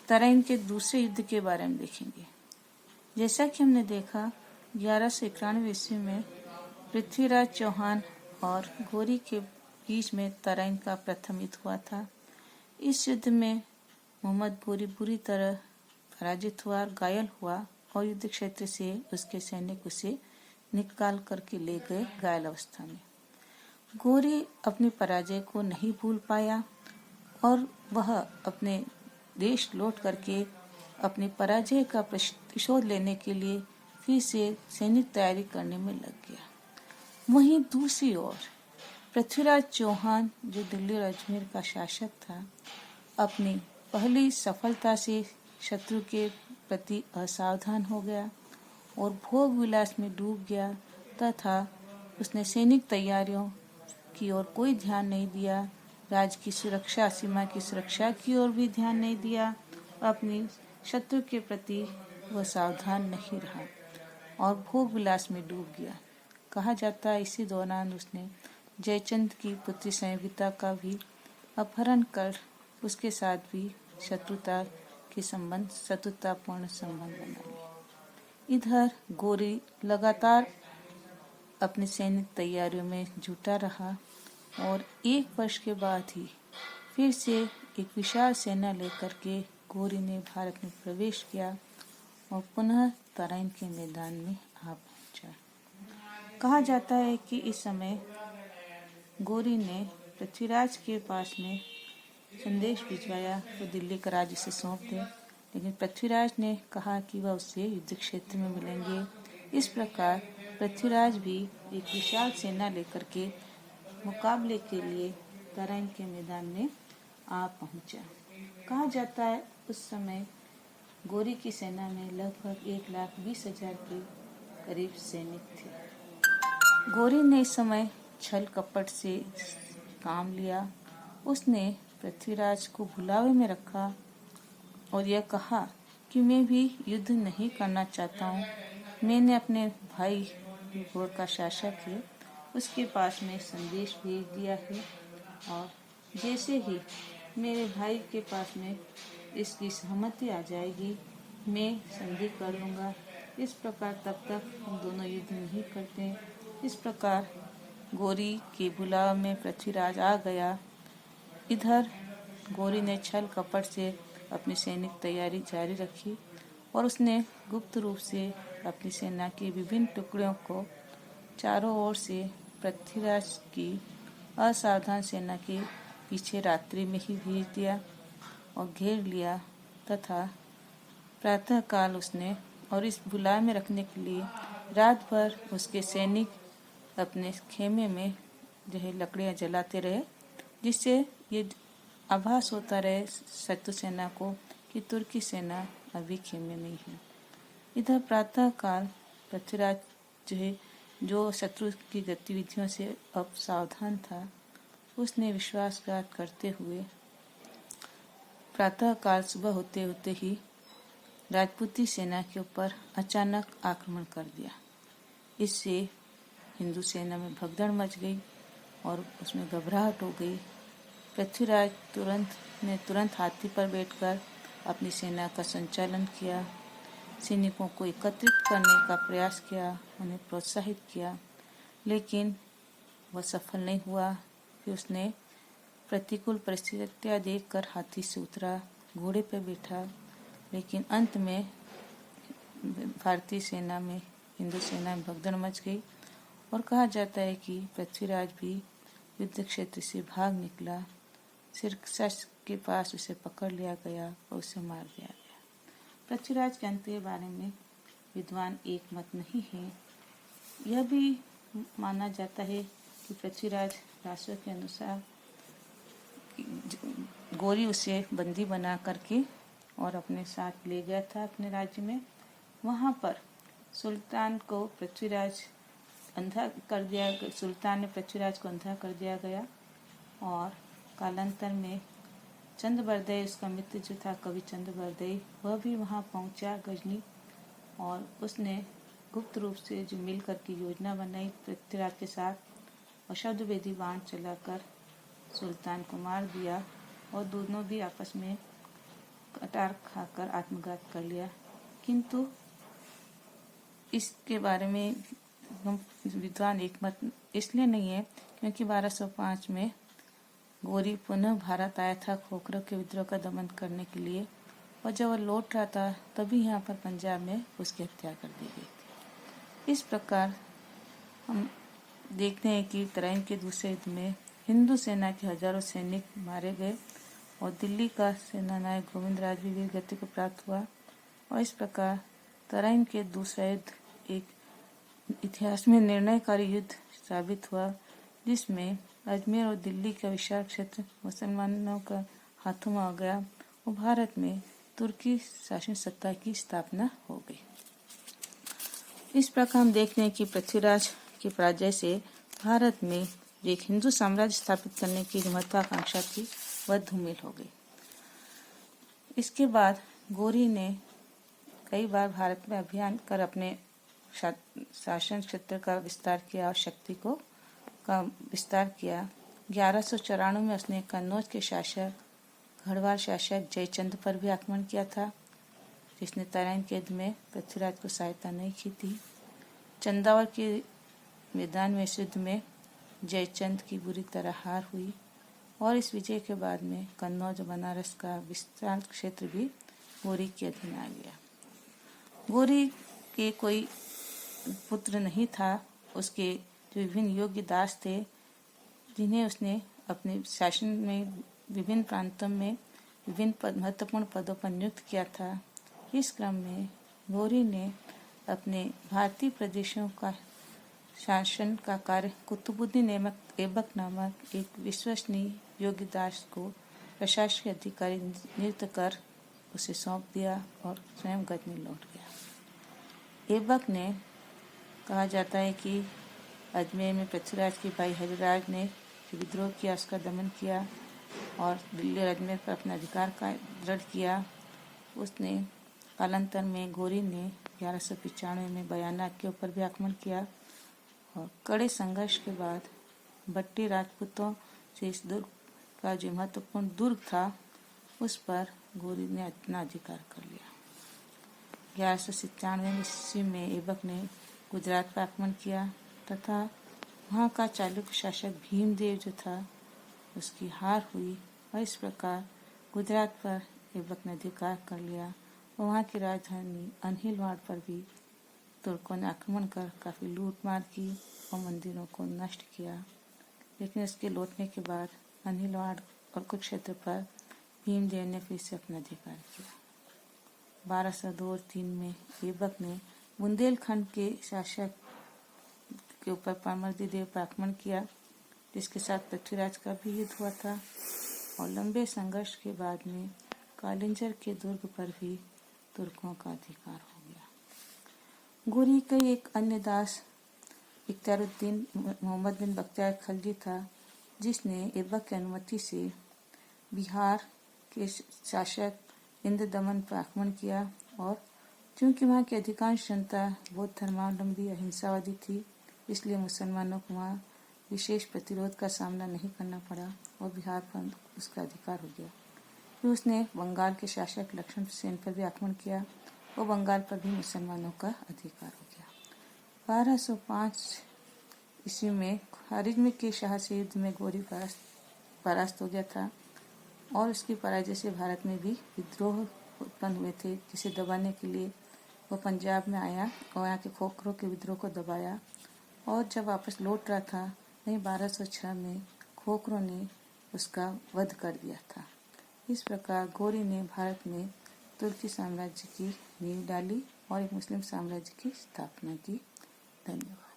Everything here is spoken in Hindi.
तराइन के दूसरे युद्ध के बारे में देखेंगे। जैसा कि हमने देखा 1191 ईस्वी में पृथ्वीराज चौहान और घोरी के बीच में तराइन का प्रथम युद्ध हुआ था। इस युद्ध में मोहम्मद घोरी बुरी तरह पराजित हुआ और घायल हुआ और युद्ध क्षेत्र से उसके सैनिक उसे निकाल करके ले गए घायल अवस्था में। घोरी अपनी पराजय को नहीं भूल पाया और वह अपने देश लौट करके अपनी पराजय का प्रतिशोध लेने के लिए फिर से सैनिक तैयारी करने में लग गया। वहीं दूसरी ओर पृथ्वीराज चौहान, जो दिल्ली और अजमेर का शासक था, अपनी पहली सफलता से शत्रु के प्रति असावधान हो गया और भोग विलास में डूब गया तथा उसने सैनिक तैयारियों की ओर कोई ध्यान नहीं दिया, राज्य की सुरक्षा, सीमा की सुरक्षा की ओर भी ध्यान नहीं दिया, अपनी शत्रु के प्रति वह सावधान नहीं रहा और भोग विलास में डूब गया। कहा जाता है इसी दौरान उसने जयचंद की पुत्री संयोगिता का भी अपहरण कर उसके साथ भी शत्रुतापूर्ण संबंध बना लिए। इधर घोरी लगातार अपनी सैनिक तैयारियों में जुटा रहा और 1 वर्ष के बाद ही फिर से एक विशाल सेना लेकर के घोरी ने भारत में प्रवेश किया और पुनः तराइन के मैदान में आ पहुंचा। कहा जाता है कि इस समय घोरी ने पृथ्वीराज के पास में संदेश भिजवाया तो दिल्ली का राज्य से सौंप दे, लेकिन पृथ्वीराज ने कहा कि वह उससे युद्ध क्षेत्र में मिलेंगे। इस प्रकार पृथ्वीराज भी एक विशाल सेना लेकर के मुकाबले के लिए तराइन के मैदान में आ पहुंचा। कहा जाता है उस समय घोरी की सेना में लगभग 1,20,000 के करीब सैनिक थे। घोरी ने इस समय छल कपट से काम लिया। उसने पृथ्वीराज को भुलावे में रखा और यह कहा कि मैं भी युद्ध नहीं करना चाहता हूँ। मैंने अपने भाई घोर का शासक है उसके पास में संदेश भेज दिया है और जैसे ही मेरे भाई के पास में इसकी सहमति आ जाएगी मैं संधि कर लूँगा। इस प्रकार तब तक हम दोनों युद्ध नहीं करते। इस प्रकार घोरी के बुलाव में पृथ्वीराज आ गया। इधर घोरी ने छल कपट से अपनी सैनिक तैयारी जारी रखी और उसने गुप्त रूप से अपनी सेना के विभिन्न टुकड़ों को चारों ओर से पृथ्वीराज की असावधान सेना के पीछे रात्रि में ही भेज दिया और घेर लिया तथा प्रातःकाल उसने और इस बुलावे में रखने के लिए रात भर उसके सैनिक अपने खेमे में जो है लकड़ियाँ जलाते रहे, जिससे ये आभास होता रहे शत्रु सेना को कि तुर्की सेना अभी खेमे में है। इधर प्रातःकाल पृथ्वीराज जो है जो शत्रु की गतिविधियों से अब सावधान था, उसने विश्वासघात करते हुए प्रातःकाल सुबह होते होते ही राजपूती सेना के ऊपर अचानक आक्रमण कर दिया। इससे हिंदू सेना में भगदड़ मच गई और उसमें घबराहट हो गई। पृथ्वीराज तुरंत हाथी पर बैठकर अपनी सेना का संचालन किया, सैनिकों को एकत्रित करने का प्रयास किया, उन्हें प्रोत्साहित किया, लेकिन वह सफल नहीं हुआ। फिर उसने प्रतिकूल परिस्थितियां देखकर हाथी से उतरा, घोड़े पर बैठा, लेकिन अंत में भारतीय सेना में हिंदू सेना में भगदड़ मच गई और कहा जाता है कि पृथ्वीराज भी युद्ध क्षेत्र से भाग निकला। सिरकस के पास उसे पकड़ लिया गया और उसे मार दिया गया। पृथ्वीराज के अंत के बारे में विद्वान एक मत नहीं है। यह भी माना जाता है कि पृथ्वीराज रासों के अनुसार घोरी उसे बंदी बना करके और अपने साथ ले गया था अपने राज्य में। वहाँ पर सुल्तान को पृथ्वीराज अंधा कर दिया, सुल्तान ने पृथ्वीराज को अंधा कर दिया गया और कालांतर में चंद्रबरदई, उसका मित्र जो था कवि चंद्रबरदई, वह भी वहाँ पहुँचा गजनी और उसने गुप्त रूप से जो मिलकर की योजना बनाई पृथ्वीराज के साथ और शब्दभेदी बाण चलाकर सुल्तान को मार दिया और दोनों भी आपस में कटार खाकर आत्मघात कर लिया, किंतु इसके बारे में हम विद्वान एकमत इसलिए नहीं है क्योंकि 1205 में गौरी पुनः भारत आया था खोखरों के विद्रोह का दमन करने के लिए, और जब वह लौट रहा था तभी यहाँ पर पंजाब में उसकी हत्या कर दी गई थी। इस प्रकार हम देखते हैं कि तराइन के दूसरे युद्ध में हिंदू सेना के हजारों सैनिक मारे गए और दिल्ली का सेनानायक गोविंदराज भी वीर गति को प्राप्त हुआ, और इस प्रकार तराइन के दूसरा युद्ध एक इतिहास में निर्णयकारी युद्ध साबित हुआ, जिसमें अजमेर और दिल्ली का विशाल क्षेत्र मुसलमानों का हाथों में आ गया और भारत में तुर्की शासन सत्ता की स्थापना हो गई। इस प्रकार हम देखते हैं कि पृथ्वीराज की पराजय से भारत में एक हिंदू साम्राज्य स्थापित करने की महत्वाकांक्षा थी वह धूमिल हो गई। इसके बाद गौरी ने कई बार भारत में अभियान कर अपने शासन क्षेत्र का विस्तार किया और शक्ति का विस्तार किया। 1194 में उसने कन्नौज के शासक गढ़वाल शासक जयचंद पर भी आक्रमण किया था, जिसने तराइन के युद्ध में पृथ्वीराज को सहायता नहीं की थी। चंदावर के मैदान में इस युद्ध में जयचंद की बुरी तरह हार हुई और इस विजय के बाद में कन्नौज और बनारस का विस्तार क्षेत्र भी गौरी के अधीन आ गया। गौरी के कोई पुत्र नहीं था, उसके जो विभिन्न योग्य दास थे जिन्हें उसने अपने शासन में विभिन्न प्रांतों में विभिन्न महत्वपूर्ण पदों पर नियुक्त किया था। इस क्रम में गौरी ने अपने भारतीय प्रदेशों का शासन का कार्य कुतुबुद्दीन ऐबक नामक एक विश्वसनीय योग्य दास को प्रशासकीय अधिकारी नियुक्त कर उसे सौंप दिया और स्वयं गजनी लौट गया। ऐबक ने कहा जाता है कि अजमेर में पृथ्वीराज के भाई हरिराज ने विद्रोह किया, उसका दमन किया और दिल्ली और अजमेर पर अपना अधिकार का दृढ़ किया। उसने कालांतर में गौरी ने 1195 में बयाना के ऊपर भी आक्रमण किया और कड़े संघर्ष के बाद भट्टी राजपूतों से इस दुर्ग का जो महत्वपूर्ण दुर्ग था उस पर गौरी ने अपना अधिकार कर लिया। 1197 ईस्वी में ऐबक ने गुजरात पर आक्रमण किया तथा वहाँ का चालुक्य शासक भीमदेव जो था उसकी हार हुई और इस प्रकार गुजरात पर ऐबक ने अधिकार कर लिया और वहाँ की राजधानी अनहिलवाड़ पर भी तुर्कों ने आक्रमण कर काफ़ी लूटमार की और मंदिरों को नष्ट किया। लेकिन इसके लौटने के बाद अनहिलवाड़ और कुछ क्षेत्र पर भीमदेव ने फिर से अपना अधिकार किया। 1202-3 में ऐबक ने बुंदेलखंड के शासक के ऊपर परमर्दी देव पर आक्रमण किया, जिसके साथ पृथ्वीराज का भी युद्ध हुआ था और लंबे संघर्ष के बाद में कालिंजर के दुर्ग पर भी तुर्कों का अधिकार हो गया। गौरी का एक अन्य दास इख्तियारुद्दीन मोहम्मद बिन बख्तियार खलजी था, जिसने ऐबक की अनुमति से बिहार के शासक इंद्रदमन पर आक्रमण किया और क्योंकि वहाँ की अधिकांश जनता बौद्ध धर्मावलंबी अहिंसावादी थी, इसलिए मुसलमानों को वहाँ विशेष प्रतिरोध का सामना नहीं करना पड़ा और बिहार पर उसका अधिकार हो गया। फिर उसने बंगाल के शासक लक्ष्मण सेन पर भी आक्रमण किया और बंगाल पर भी मुसलमानों का अधिकार हो गया। 1205 ईस्वी में खारिज्मी के शाह से युद्ध में गौरी परास्त हो गया था और उसकी पराजय से भारत में भी विद्रोह उत्पन्न हुए थे, जिसे दबाने के लिए वो पंजाब में आया और यहाँ के खोखरों के विद्रोह को दबाया और जब वापस लौट रहा था वहीं 1206 में खोखरों ने उसका वध कर दिया था। इस प्रकार गौरी ने भारत में तुर्की साम्राज्य की नींव डाली और एक मुस्लिम साम्राज्य की स्थापना की। धन्यवाद।